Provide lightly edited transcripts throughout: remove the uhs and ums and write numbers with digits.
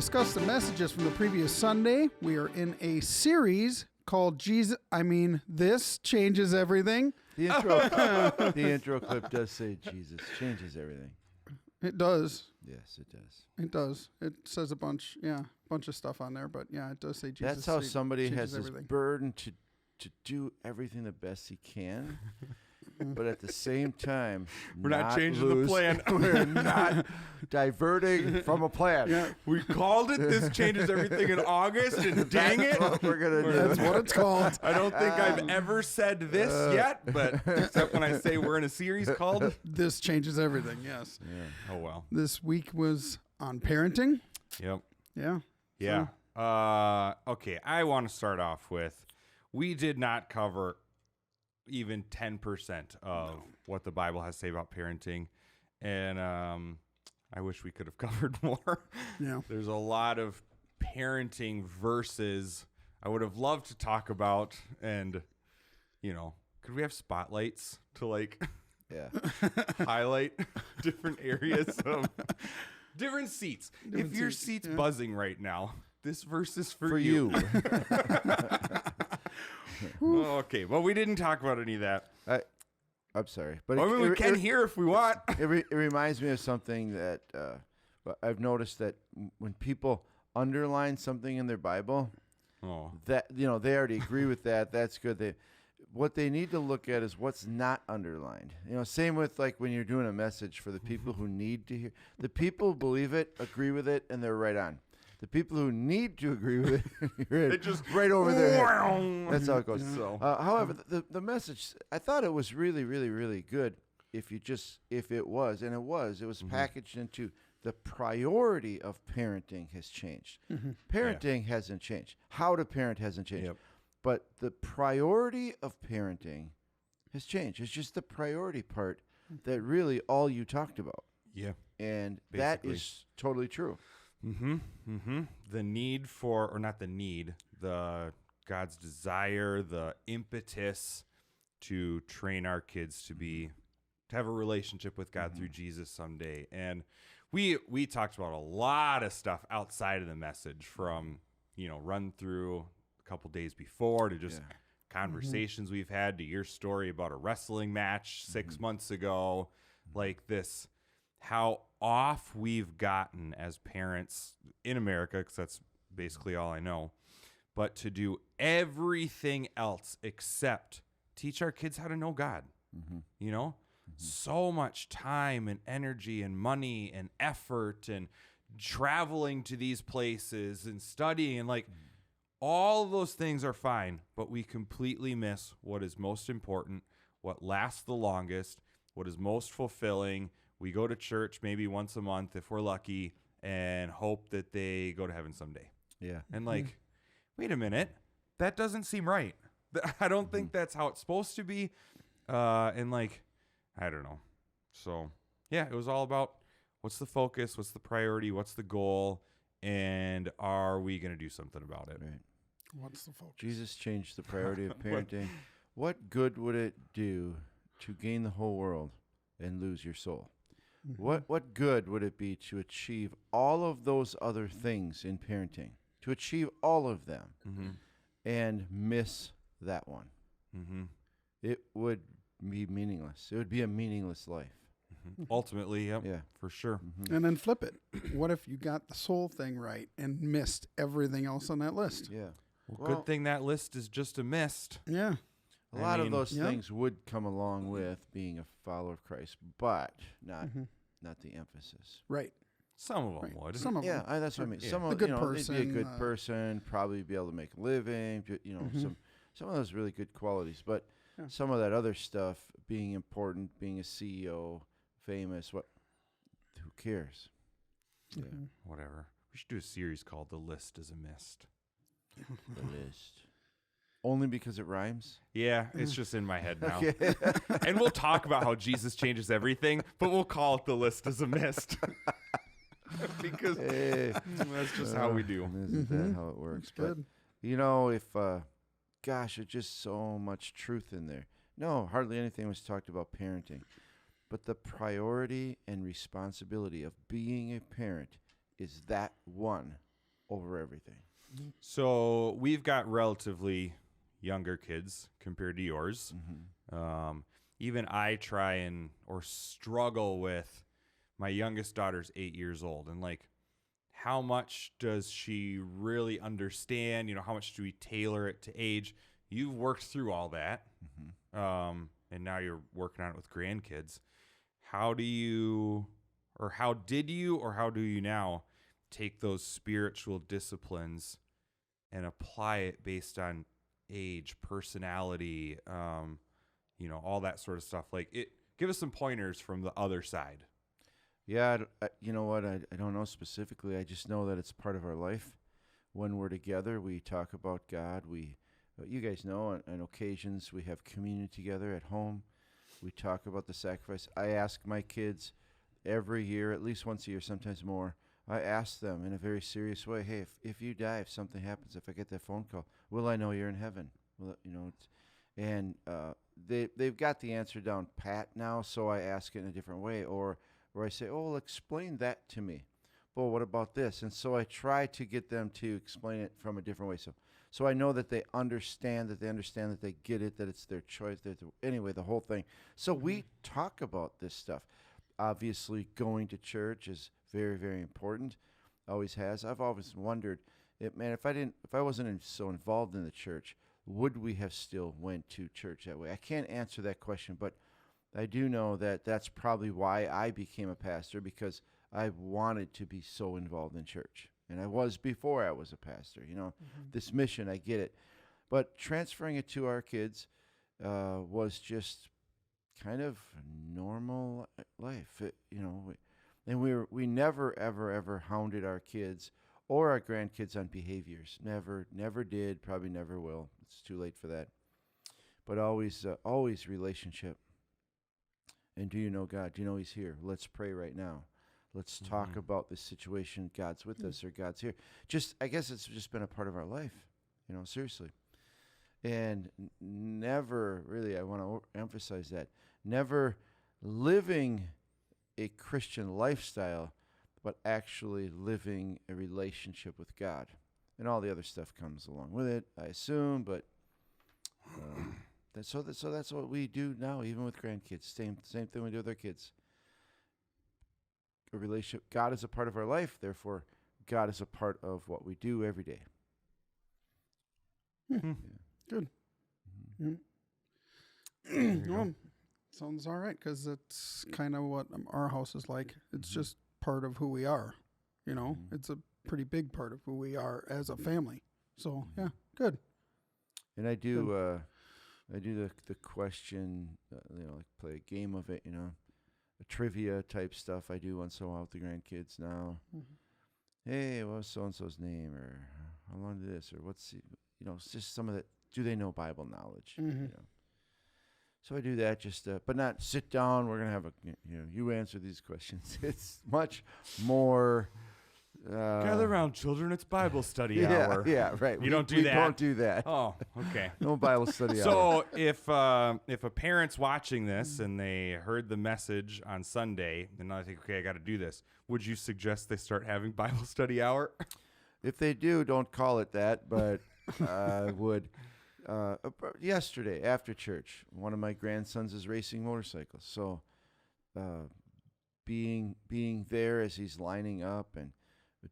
discussed the messages from the previous Sunday. We are in a series called This Changes Everything. The intro clip does say Jesus changes everything. It does. Yes, it does. It does. It says a bunch of stuff on there, but yeah, it does say Jesus. That's how somebody has this everything. burden to do everything the best he can, but at the same time, we're not changing the plan. We're not diverting from a plan. Yeah. We called it This Changes Everything in August, and dang it, That's what we're gonna do. That's what it's called. I don't think I've ever said this yet, but except when I say we're in a series called This Changes Everything, yes. Yeah. Oh well. This week was on parenting. Yep. Yeah. Yeah. Okay, I want to start off with we did not cover even 10% of what the Bible has to say about parenting. And I wish we could have covered more. Yeah. There's a lot of parenting verses I would have loved to talk about. And, could we have spotlights to Yeah. highlight different areas of different seats? If your seat's buzzing right now, this verse is for you. Okay, well, we didn't talk about any of that. I'm sorry, but We can hear if we want. It reminds me of something that I've noticed that when people underline something in their Bible, that they already agree with that. That's good. What they need to look at is what's not underlined. Same with when you're doing a message for the people who need to hear. The people who believe it, agree with it, and they're right on. The people who need to agree with it, you're just right over their head. That's how it goes. So. However, the message, I thought it was really, really, really good. If it was packaged into the priority of parenting has changed. Parenting hasn't changed. How to parent hasn't changed. Yep. But the priority of parenting has changed. It's just the priority part that really all you talked about. Yeah. And Basically. that is totally true. The need for, or not the need, God's desire, the impetus to train our kids to have a relationship with God through Jesus someday. And we talked about a lot of stuff outside of the message, from, run through a couple days before to just conversations we've had, to your story about a wrestling match 6 months ago, like this, how off we've gotten as parents in America, because that's basically all I know, but to do everything else except teach our kids how to know God. So much time and energy and money and effort and traveling to these places and studying, and all of those things are fine, but we completely miss what is most important, what lasts the longest, what is most fulfilling. We go to church maybe once a month if we're lucky and hope that they go to heaven someday. Yeah. And wait a minute, that doesn't seem right. I don't think that's how it's supposed to be. I don't know. So yeah, it was all about what's the focus, what's the priority, what's the goal, and are we going to do something about it? Right. What's the focus? Jesus changed the priority of parenting. What good would it do to gain the whole world and lose your soul? What good would it be to achieve all of those other things in parenting, to achieve all of them and miss that one? It would be meaningless. It would be a meaningless life. Ultimately, yeah, for sure. And then flip it. What if you got the soul thing right and missed everything else on that list? Yeah. Well, good thing that list is just a mist. Yeah. A lot of those things would come along with being a follower of Christ, but not the emphasis. Right. Some of them would. Some of them. Yeah, that's what I mean. Yeah. Some A of good they'd person, be a good person, probably be able to make a living. Some of those really good qualities, but some of that other stuff, being important, being a CEO, famous, who cares? Yeah, whatever. We should do a series called "The List is a Mist." The list. Only because it rhymes? Yeah, it's just in my head now. Okay. And we'll talk about how Jesus changes everything, but we'll call it "The List is a Mist." Because that's just how we do. Isn't that how it works? Good. But, gosh, there's just so much truth in there. No, hardly anything was talked about parenting. But the priority and responsibility of being a parent is that one over everything. So we've got relatively younger kids compared to yours. Even I try or struggle with my youngest daughter's 8 years old, and like, how much does she really understand? You know, how much do we tailor it to age? You've worked through all that, and now you're working on it with grandkids. How do you, or how did you, or how do you now take those spiritual disciplines and apply it based on age, personality, all that sort of stuff? Like, give us some pointers from the other side. Yeah, you know what? I don't know specifically. I just know that it's part of our life. When we're together, we talk about God. You guys know, on occasions we have communion together at home. We talk about the sacrifice. I ask my kids every year, at least once a year, sometimes more. I ask them in a very serious way, hey, if you die, if something happens, if I get that phone call, will I know you're in heaven? They've got the answer down pat now, so I ask it in a different way, or I say, oh, well, explain that to me. Well, what about this? And so I try to get them to explain it from a different way. So I know that they understand, that they get it, that it's their choice. Anyway, the whole thing. So we talk about this stuff. Obviously, going to church is very, very important. Always has. I've always wondered, if I wasn't so involved in the church, would we have still went to church that way? I can't answer that question, but I do know that that's probably why I became a pastor, because I wanted to be so involved in church. And I was before I was a pastor. This mission, I get it. But transferring it to our kids was just kind of normal life. We never, ever, ever hounded our kids or our grandkids on behaviors. Never did, probably never will. It's too late for that. But always relationship. And do you know God? Do you know He's here? Let's pray right now. Let's talk about this situation. God's with us, or God's here. I guess it's just been a part of our life, seriously. And never, really, I want to emphasize that, never living a Christian lifestyle, but actually living a relationship with God. And all the other stuff comes along with it, I assume, but so that's what we do now, even with grandkids. Same thing we do with our kids. A relationship. God is a part of our life, therefore God is a part of what we do every day. Yeah. Good. Well, sounds all right, because it's kind of what our house is like. It's just part of who we are. It's a pretty big part of who we are as a family. So yeah, good. And I do the question, like play a game of it, a trivia type stuff I do once in a while with the grandkids now. Hey, what's so-and-so's name, or how long did this, or what's, it's just some of that. Do they know Bible knowledge? So I do that, but not sit down. We're going to have you answer these questions. It's much more. Gather around, children. It's Bible study hour. Yeah, right. You don't do that. We don't do that. Oh, okay. No Bible study hour. So if a parent's watching this and they heard the message on Sunday, and now they think, okay, I got to do this, would you suggest they start having Bible study hour? If they do, don't call it that, but I would. Yesterday after church, one of my grandsons is racing motorcycles. So being there as he's lining up and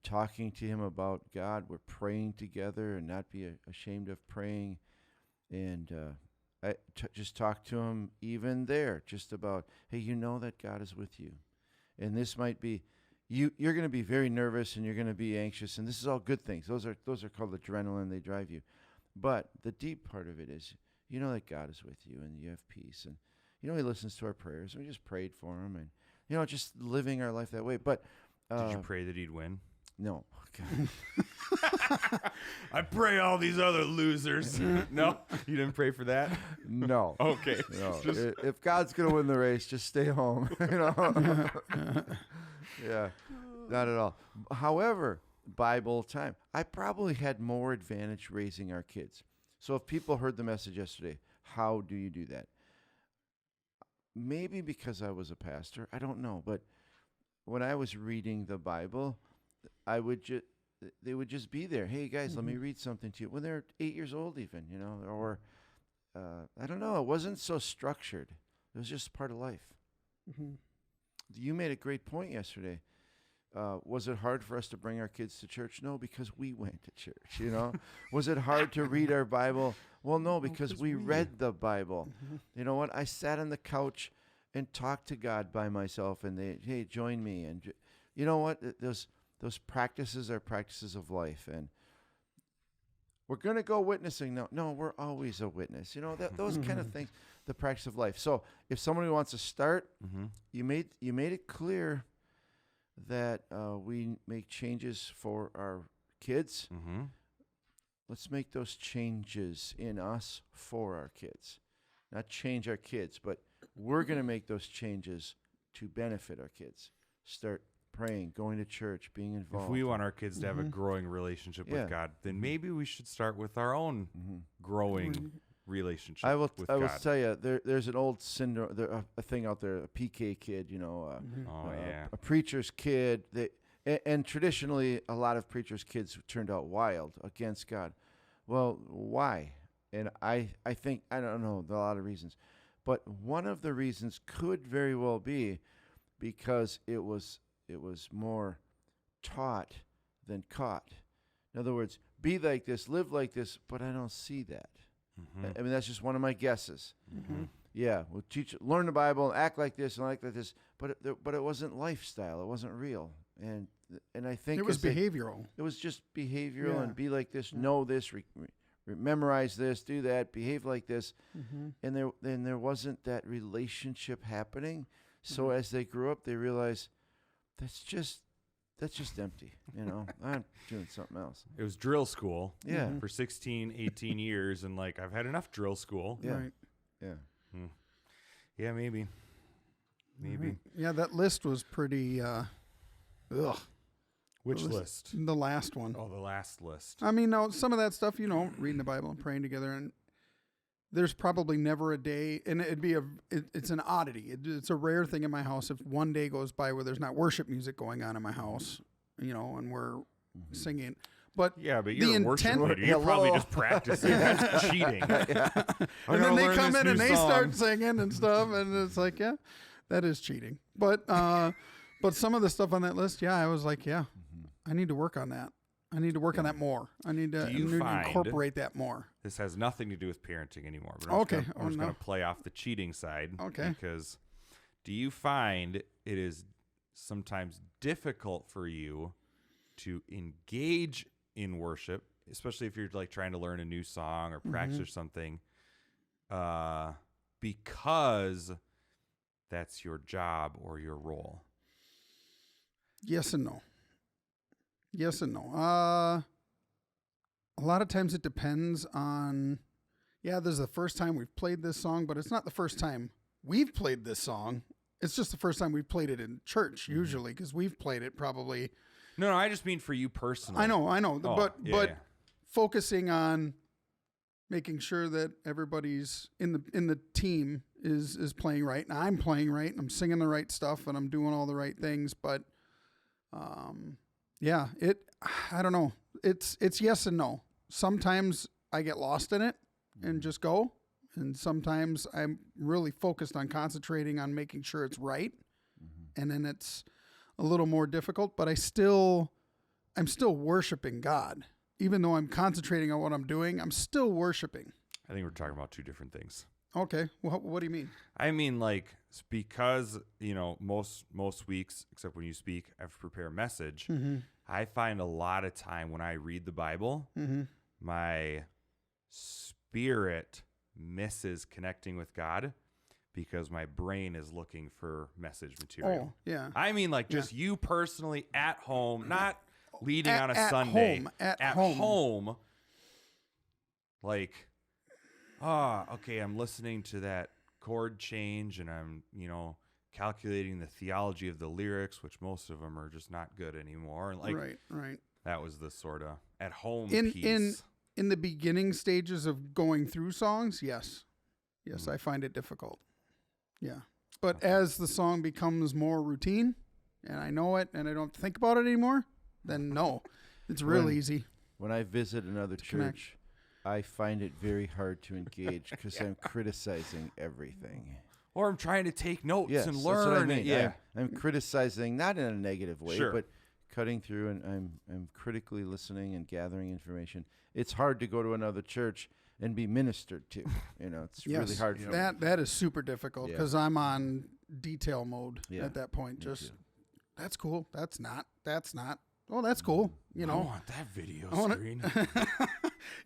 talking to him about God, we're praying together and not be ashamed of praying. And I just talk to him even there, just about, hey, that God is with you. And this might be, you're going to be very nervous and you're going to be anxious. And this is all good things. Those are called adrenaline. They drive you. But the deep part of it is, that God is with you and you have peace. And, He listens to our prayers. We just prayed for him and, just living our life that way. But did you pray that he'd win? No. I pray all these other losers. No, you didn't pray for that? No. Okay. No. If God's going to win the race, just stay home. Yeah, not at all. However, Bible time. I probably had more advantage raising our kids. So if people heard the message yesterday, how do you do that? Maybe because I was a pastor. I don't know. But when I was reading the Bible, I would they would just be there. Hey guys, let me read something to you when they're 8 years old, even, or I don't know. It wasn't so structured. It was just part of life. Mm-hmm. You made a great point yesterday. Was it hard for us to bring our kids to church? No, because we went to church, Was it hard to read our Bible? Well, no, because we read the Bible. Mm-hmm. You know what? I sat on the couch and talked to God by myself, and hey, join me. And you know what? Those practices are practices of life. And we're going to go witnessing. No, we're always a witness. Those kind of things, the practice of life. So if somebody wants to start, you made it clear that we make changes for our kids. Let's make those changes in us for our kids. Not change our kids, but we're going to make those changes to benefit our kids. Start praying, going to church, being involved. If we want our kids to have a growing relationship with God, then maybe we should start with our own growing relationship with God. I will tell you, there's an old syndrome, a thing out there, a PK kid, a preacher's kid. And traditionally, a lot of preachers' kids turned out wild against God. Well, why? And I think, I don't know, there are a lot of reasons. But one of the reasons could very well be because it was more taught than caught. In other words, be like this, live like this, but I don't see that. I mean, that's just one of my guesses. Yeah, we'll learn the Bible, act like this and like this, but it wasn't lifestyle. It wasn't real. And I think it was behavioral. It was just behavioral and be like this, know this, memorize this, do that, behave like this. And there wasn't that relationship happening. So as they grew up, they realized that's just empty. I'm doing something else. It was drill school. Yeah. For 16, 18 years. And I've had enough drill school. Yeah. Right. Yeah. Yeah, maybe. Right. Yeah, that list was pretty, Which list? The last one. Oh, the last list. I mean, no, some of that stuff, reading the Bible and praying together, and there's probably never a day, and it's an oddity. It's a rare thing in my house if one day goes by where there's not worship music going on in my house, and we're singing. But yeah, but you're a worship leader. You're probably just practicing. That's cheating. And then they come in and they start singing and stuff, and it's like, yeah, that is cheating. But some of the stuff on that list, I was like, I need to work on that. I need to work on that more. I need to incorporate that more. This has nothing to do with parenting anymore. But I'm just going to play off the cheating side. Okay. Because do you find it is sometimes difficult for you to engage in worship, especially if you're trying to learn a new song or practice or something, because that's your job or your role? Yes and no. Yes and no. A lot of times it depends on, this is the first time we've played this song, but it's not the first time we've played this song. It's just the first time we've played it in church, usually, because we've played it probably. No, I just mean for you personally. I know. But focusing on making sure that everybody's in the team is playing right, and I'm playing right, and I'm singing the right stuff, and I'm doing all the right things, but I don't know. It's yes and no. Sometimes I get lost in it and just go. And sometimes I'm really focused on concentrating on making sure it's right. And then it's a little more difficult, but I'm still worshiping God. Even though I'm concentrating on what I'm doing, I'm still worshiping. I think we're talking about two different things. Okay. Well, what do you mean? I mean, because, most weeks, except when you speak, I have to prepare a message. I find a lot of time when I read the Bible, my spirit misses connecting with God because my brain is looking for message material. Oh, yeah. I mean, just you personally at home, not leading on a Sunday. At home. Okay, I'm listening to that chord change and I'm, calculating the theology of the lyrics, which most of them are just not good anymore. Right. That was the sort of at home piece. In the beginning stages of going through songs, yes, I find it difficult. Yeah. But as the song becomes more routine and I know it and I don't think about it anymore, then no. It's real When- easy. When I visit another connect. church, I find it very hard to engage because I'm criticizing everything. Or I'm trying to take notes Yes, and that's what I learn. mean. Yeah. I'm criticizing, not in a negative way, Sure. but cutting through, and I'm critically listening and gathering information. It's hard to go to another church and be ministered to. It's really Yes, hard for me. that is super difficult Yeah. because I'm on detail mode Yeah, at that point. me Just too. that's cool. That's not. Oh, that's cool. I want that video I wanna- screen.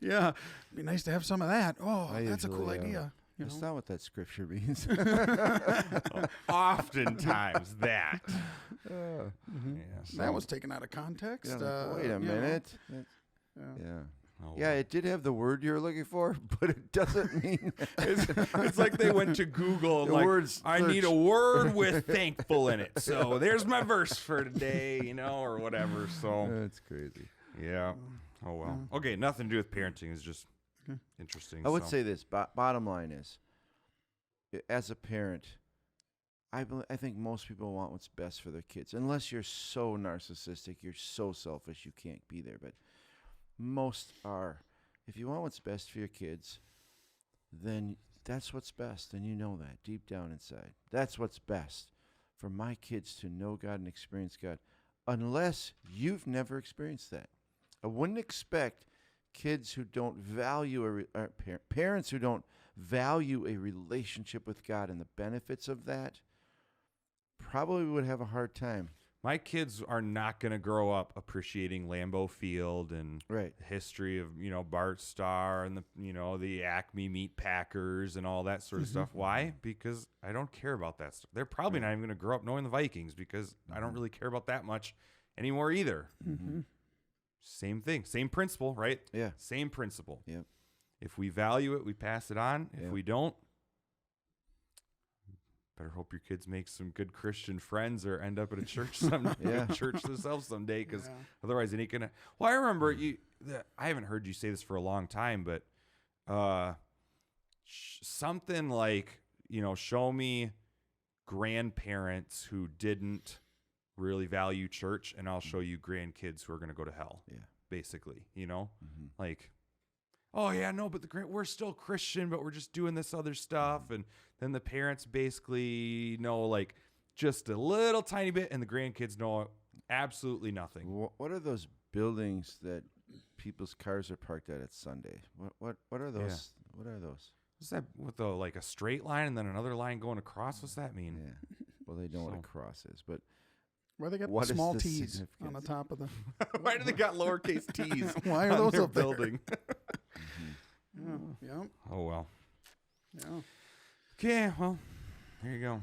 Yeah, be nice to have some of that. Oh, I that's a cool usually, idea. That's not what that scripture means. Oftentimes that. Uh, Yeah, so- That was taken out of context. Wait a you know. minute. Yeah. Yeah. Oh, Yeah, it did have the word you're looking for, but it doesn't mean It's like they went to Google and The like, words I need a search. word with thankful in it. So there's my verse for today, or whatever. So That's crazy. yeah. Oh well. Okay, nothing to do with parenting. It's just interesting. I would so. say this. Bottom line is, as a parent, I think most people want what's best for their kids. Unless you're so narcissistic, you're so selfish, you can't be there. But most are. If you want what's best for your kids, then that's what's best, and you know that deep down inside. That's what's best for my kids to know God and experience God, unless you've never experienced that. I wouldn't expect kids who don't value parents who don't value a relationship with God and the benefits of that probably would have a hard time. My kids are not going to grow up appreciating Lambeau Field and Right. the history of, Bart Starr and the Acme Meat Packers and all that sort of stuff. Why? Because I don't care about that stuff. They're probably not even going to grow up knowing the Vikings because I don't really care about that much anymore either. Mm-hmm. Same thing, same principle, right? Yeah. Same principle. Yep. If we value it, we pass it on. If Yep. we don't, better hope your kids make some good Christian friends or end up at a church Yeah. church themselves someday, because Yeah. otherwise they ain't gonna. Well, I remember I haven't heard you say this for a long time, but something like show me grandparents who didn't really value church, and I'll show you grandkids who are gonna go to hell. Yeah. Basically, Mm-hmm. like, oh yeah, no, but we're still Christian, but we're just doing this other stuff, and then the parents basically know like just a little tiny bit, and the grandkids know absolutely nothing. What are those buildings that people's cars are parked at Sunday? What are those? What are those? Is that with a straight line and then another line going across? What's that mean? Yeah. Well, they know what a So- cross is, but Where they got What is small the T's on the significance? top of the. Why do they got lowercase t's? Why are on those their up there? building? Yeah. Oh well. Yeah. Okay, well, there you go.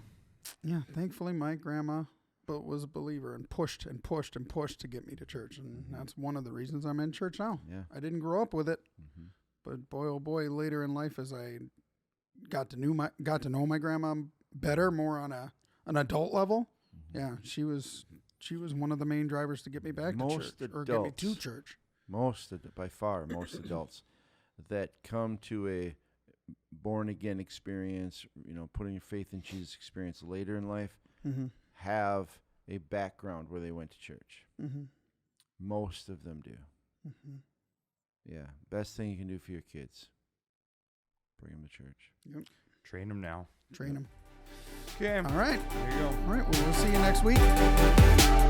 Yeah. Thankfully, my grandma was a believer and pushed and pushed and pushed to get me to church, and that's one of the reasons I'm in church now. yeah. I didn't grow up with it, Mm-hmm. but boy, oh boy, later in life, as I got to know my grandma better, more on an adult level. Yeah, she was one of the main drivers to get me back to Most church or get me to adults- church. By far, most adults that come to a born again experience, putting your faith in Jesus experience later in life, Mm-hmm. have a background where they went to church. Mm-hmm. Most of them do. Mm-hmm. Yeah. Best thing you can do for your kids. Bring them to church. Train them now. Train them. Okay, All right. there you go. All right. Well, we'll see you next week.